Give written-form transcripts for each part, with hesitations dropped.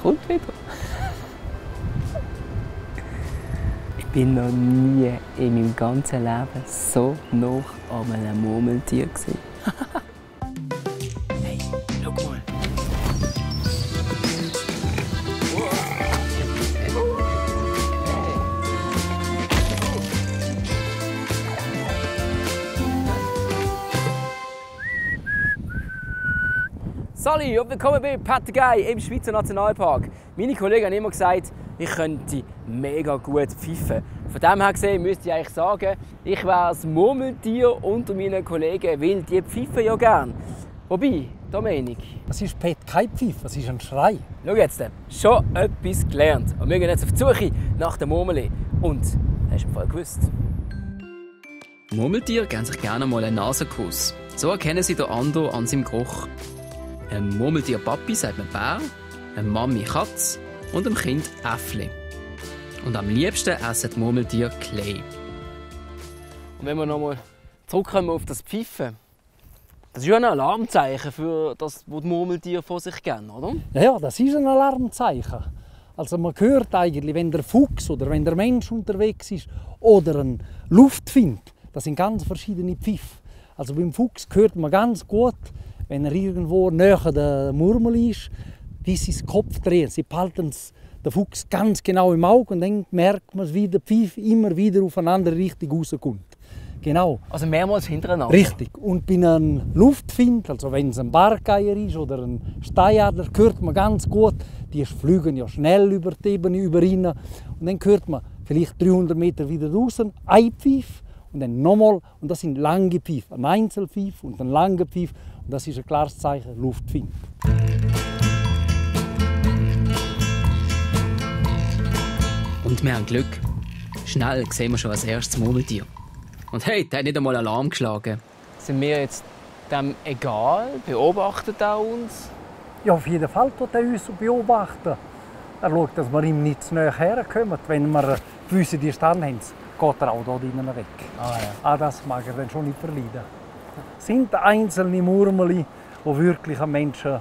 kommt wieder. Ich bin noch nie in meinem ganzen Leben so nah an einem Murmeltier gewesen. Hey, schau mal. Sali und willkommen bei Pattagei im Schweizer Nationalpark. Meine Kollegen haben immer gesagt, ich könnte mega gut pfeifen. Von dem her gesehen müsste ich eigentlich sagen, ich wäre das Murmeltier unter meinen Kollegen, weil die pfeifen ja gern. Wobei, Dominik. Das ist kein Pfiff, das ist ein Schrei. Schau jetzt, schon etwas gelernt. Und wir gehen jetzt auf die Suche nach den Murmeli. Und, hast du im Fall gewusst? Murmeltiere geben sich gerne mal einen Nasenkuss. So erkennen sie den anderen an seinem Geruch. Einem Murmeltier-Papi sagt man Bär, einem Mami Katz und einem Kind Äffli. Und am liebsten essen die Murmeltiere Klee. Und wenn wir nochmal zurückkommen auf das Pfeifen, das ist ja ein Alarmzeichen für das, was die Murmeltiere vor sich geben, oder? Ja, das ist ein Alarmzeichen. Also man hört eigentlich, wenn der Fuchs oder wenn der Mensch unterwegs ist oder eine Luft findet, das sind ganz verschiedene Pfiffe. Also beim Fuchs hört man ganz gut, wenn er irgendwo näher der Murmel ist, wie sie den Kopf drehen. Sie behalten den Fuchs ganz genau im Auge und dann merkt man, wie der Pfiff immer wieder auf eine andere Richtung rauskommt. Genau. Also mehrmals hintereinander? Richtig. Und bei einem Luftfind, also wenn es ein Bargeier ist oder ein Steinadler, hört man ganz gut, die fliegen ja schnell über die Ebene, über ihn. Und dann hört man vielleicht 300 Meter wieder draußen ein Pfiff und dann nochmal. Und das sind lange Pfiffe. Ein Einzelpfiff und ein langer Pfiff. Und das ist ein klares Zeichen, Luftfind. Und wir haben Glück. Schnell sehen wir schon als erstes Murmeltier. Und hey, der hat nicht einmal Alarm geschlagen. Sind wir jetzt dem egal? Beobachtet er uns? Ja, auf jeden Fall tut er uns beobachten. Er schaut, dass wir ihm nicht zu nahe herkommen. Wenn wir eine gewisse Distanz haben, geht er auch hier drinnen weg. Das mag er dann schon nicht verleiden. Es sind einzelne Murmeli, die wirklich an Menschen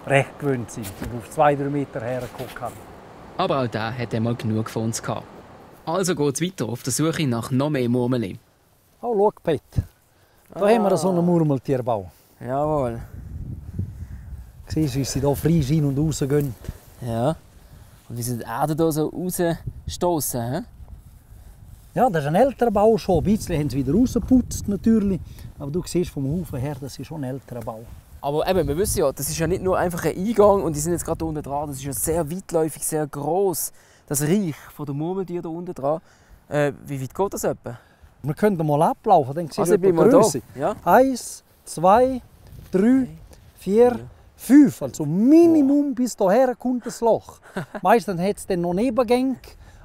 recht gewöhnt sind und auf 2-3 Meter hergeguckt haben. Aber auch der hat einmal genug von uns gehabt. Also geht es weiter auf der Suche nach noch mehr Murmeli. Oh, schau, Pet. Da haben wir so einen Murmeltierbau. Jawohl. Siehst du, wie sie hier frei sind und rausgehen? Ja. Und wie sie die Erde hier so rausstossen, he? Ja, das ist ein älterer Bau schon. Ein bisschen haben sie wieder rausgeputzt, natürlich. Aber du siehst vom Haufen her, das ist schon ein älterer Bau. Aber eben, wir wissen ja, das ist ja nicht nur einfach ein Eingang und die sind jetzt gerade unten dran. Das ist ja sehr weitläufig, sehr gross. Das Reich von der Murmeltiere hier unten dran. Wie weit geht das etwa? Wir können mal ablaufen, dann siehst du die bin mal Größe. da. Ja. 1, 2, 3, 4, 5. Also Minimum bis hierher kommt das Loch. Meistens hat es dann noch Nebengänge,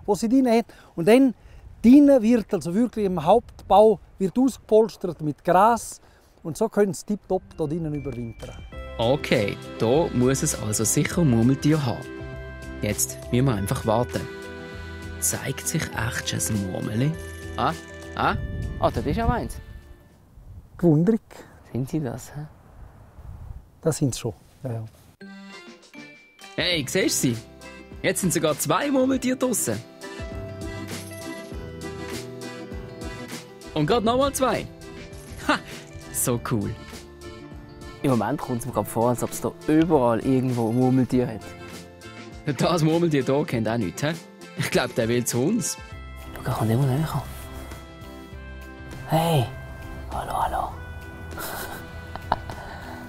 die sie drin hat. Und dann drinnen wird also wirklich im Hauptbau wird ausgepolstert mit Gras. Und so können sie tiptop hier drinnen überwintern. Okay, da muss es also sicher Murmeltier haben. Jetzt müssen wir einfach warten. Zeigt sich echt schon ein Murmeli? Das ist ja meins. Gewundrig. Sind sie das? He? Das sind sie schon. Ja. Hey, siehst du sie? Jetzt sind sogar 2 Murmeltiere draussen. Und gerade nochmal 2. Ha, so cool. Im Moment kommt es mir gerade vor, als ob es hier überall irgendwo Murmeltier hat. Das Murmeltier hier kennt auch nichts. He? Ich glaube, der will zu uns. Schau, er kommt immer näher. Hey, hallo.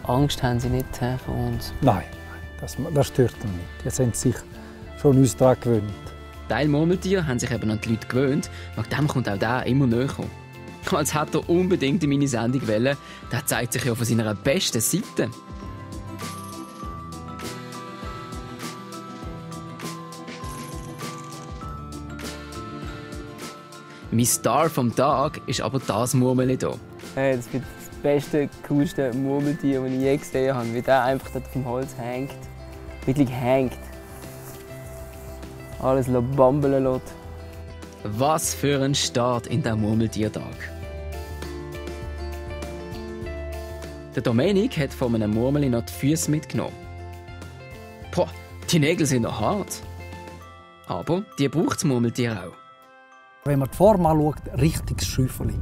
Angst haben sie nicht vor uns? Nein, das stört mich nicht. Jetzt haben sie sich schon uns daran gewöhnt. Teil Murmeltiere haben sich eben an die Leute gewöhnt. Wegen dem kommt auch der immer näher. Als hätte er unbedingt in meine Sendung wollen. Der zeigt sich ja von seiner besten Seite. Mein Star vom Tag ist aber das Murmeli hier. Hey, das wird das beste, coolste Murmeltier, das ich je gesehen habe. Wie der einfach dort vom Holz hängt. Wirklich hängt. Alles bambeln lässt. Was für ein Start in den Murmeltiertag. Der Dominik hat von einem Murmeli noch die Füße mitgenommen. Boah, Die Nägel sind noch hart. Aber die braucht das Murmeltier auch. Wenn man die Form anschaut, richtiges Schäufeli.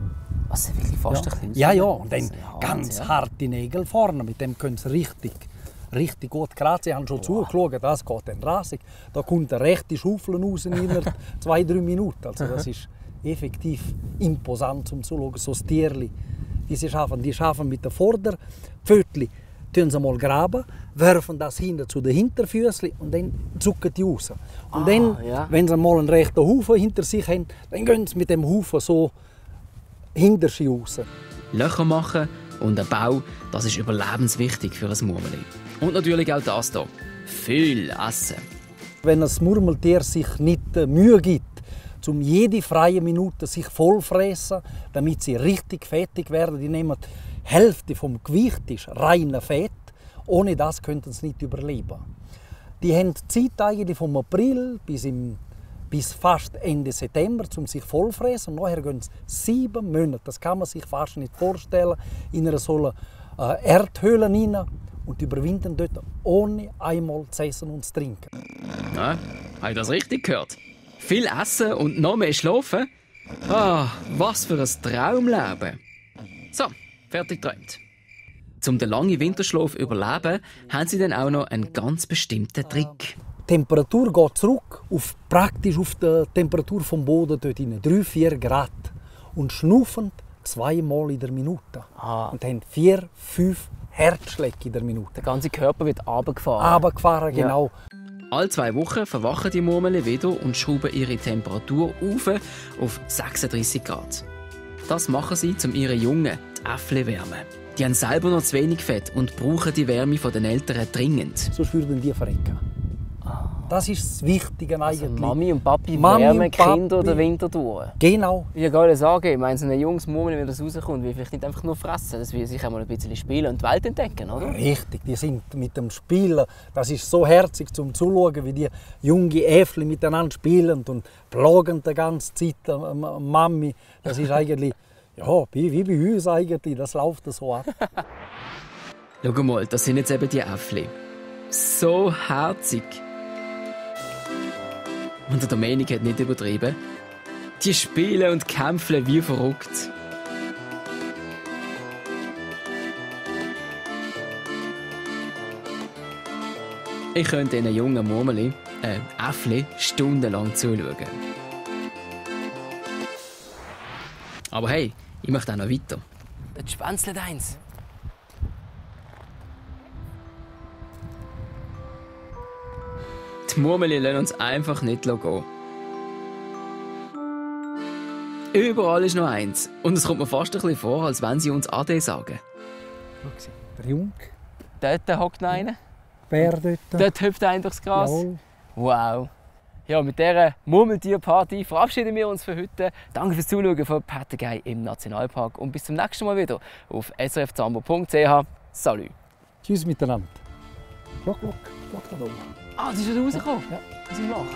Was ist wirklich fast Ja. ein bisschen Ja, ja, ausgenommen. und dann Das ist hart, ganz ja. harte Nägel vorne. Mit dem können sie richtig gut kratzen. Sie haben schon zugeschaut, das geht dann rasig. Da kommt eine rechte Schaufel raus in 2-3 Minuten. Also das ist effektiv imposant zum Zuschauen. So ein Tierli, die schaffen mit den Vorderpfötchen, tun sie mal graben, werfen das hinten zu den Hinterfüßchen und dann zucken die raus. Und dann, ja. wenn sie mal einen rechten Haufen hinter sich haben, dann gehen sie mit dem Haufen so hinter sie raus. Löcher machen und ein Bau, das ist überlebenswichtig für ein Murmeli. Und natürlich auch das hier. Viel Essen. Wenn ein Murmeltier sich nicht Mühe gibt, um jede freie Minute sich vollfressen, damit sie richtig fettig werden, die nehmen die Hälfte vom Gewicht ist reiner Fett. Ohne das könnten sie nicht überleben. Die haben Zeit eigentlich vom April bis fast Ende September, um sich vollfressen. Und nachher gehen sie 7 Monate. Das kann man sich fast nicht vorstellen. In einer solchen Erdhöhle rein und überwinden dort ohne einmal zu essen und zu trinken. Ja, habe ich das richtig gehört? Viel essen und noch mehr schlafen? Ah, was für ein Traumleben. So, fertig geträumt. Um den langen Winterschlaf zu überleben, haben sie dann auch noch einen ganz bestimmten Trick. Die Temperatur geht zurück praktisch auf die Temperatur vom Boden, dort 3-4 Grad. Und schnuffen 2-mal in der Minute. Und haben 4-5 Herzschläge in der Minute. Der ganze Körper wird runtergefahren. Runtergefahren, genau. Alle 2 Wochen verwachen die Murmeli wieder und schrauben ihre Temperatur auf 36 Grad. Das machen sie, um ihre Jungen, die Äffle, zu wärmen. Die haben selber noch zu wenig Fett und brauchen die Wärme der Eltern dringend. Sonst würden die verrecken. Das ist das Wichtige eigentlich. Also Mami und Papi Mami wärmen und Papi. Kinder den Winter durch. Genau. Ich würde gerade sagen, ich meine, so ein junges Murmel, wenn das rauskommt, will vielleicht nicht einfach nur fressen. Das will sich auch mal ein bisschen spielen und die Welt entdecken, oder? Richtig, die sind mit dem Spielen. Das ist so herzig zum Zuschauen, wie die jungen Äffle miteinander spielen und plagen die ganze Zeit Mami. Das ist eigentlich ja, wie bei uns eigentlich. Das läuft so ab. Schau mal, das sind jetzt eben die Äffli. So herzig. Und der Domenik hat nicht übertrieben. Die spielen und kämpfen wie verrückt. Ich könnte diesen jungen Murmeli, Äffli, stundenlang zuschauen. Aber hey, ich möchte auch noch weiter. Jetzt schwänzelt eins. Die Murmeli lassen uns einfach nicht gehen. Überall ist noch eins. Und es kommt mir fast ein bisschen vor, als wenn sie uns Ade sagen. Schau, der Jung, Dort hockt noch einer. Bär dort. Dort hüpft einer durchs Gras. Jawohl. Wow. Ja, mit dieser Murmeltierparty verabschieden wir uns für heute. Danke fürs Zuschauen von Pattagei im Nationalpark und bis zum nächsten Mal wieder auf srfzambo.ch. Salut. Tschüss miteinander. Glock da oben. Ah, sie ist schon rausgekommen? Ja. Was ich mache?